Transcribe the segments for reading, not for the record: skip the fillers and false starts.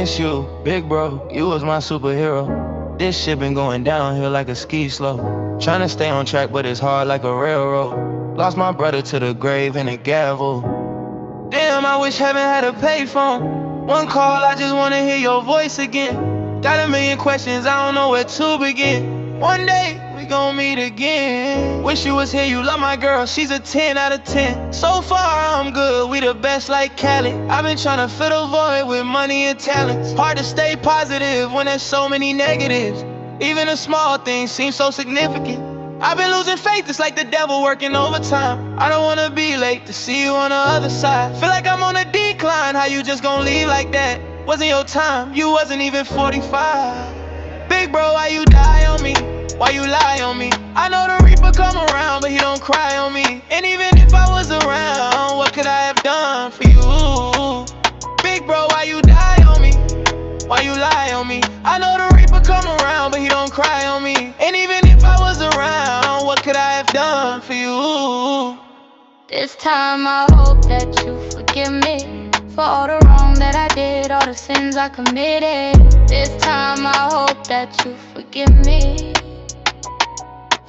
miss you, big bro, you was my superhero. This shit been going downhill like a ski slope. Tryna stay on track, but it's hard like a railroad. Lost my brother to the grave in a gavel. Damn, I wish heaven had a payphone. One call, I just wanna hear your voice again. Got a million questions, I don't know where to begin. One day, we gon' meet again. Wish you was here, you love my girl, she's a 10 out of 10. So far, I'm good, we the best like Cali. I've been tryna fill the void with money and talents. Hard to stay positive when there's so many negatives. Even the small things seem so significant. I've been losing faith, it's like the devil working overtime. I don't wanna be late to see you on the other side. Feel like I'm on a decline, how you just gon' leave like that? Wasn't your time, you wasn't even 45. Big bro, why you die on me? Why you lie on me? I know the Reaper come around, but he don't cry on me. And even if I was around, what could I have done for you? Big bro, why you die on me? Why you lie on me? I know the Reaper come around, but he don't cry on me. And even if I was around, what could I have done for you? This time I hope that you forgive me for all the wrong that I did, all the sins I committed. This time I hope that you forgive me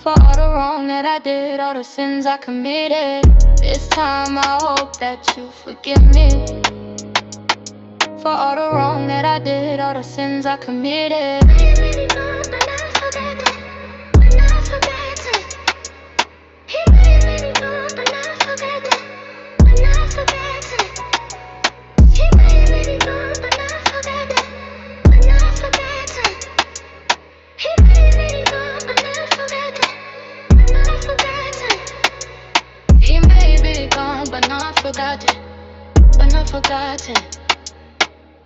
for all the wrong that I did, all the sins I committed. This time I hope that you forgive me for all the wrong that I did, all the sins I committed. He may be gone, but not forgotten, but not forgotten.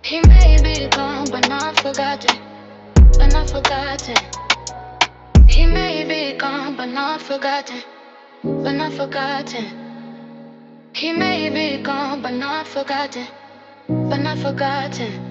He may be gone, but not forgotten, but not forgotten. He may be gone, but not forgotten, but not forgotten. He may be gone, but not forgotten, but not forgotten.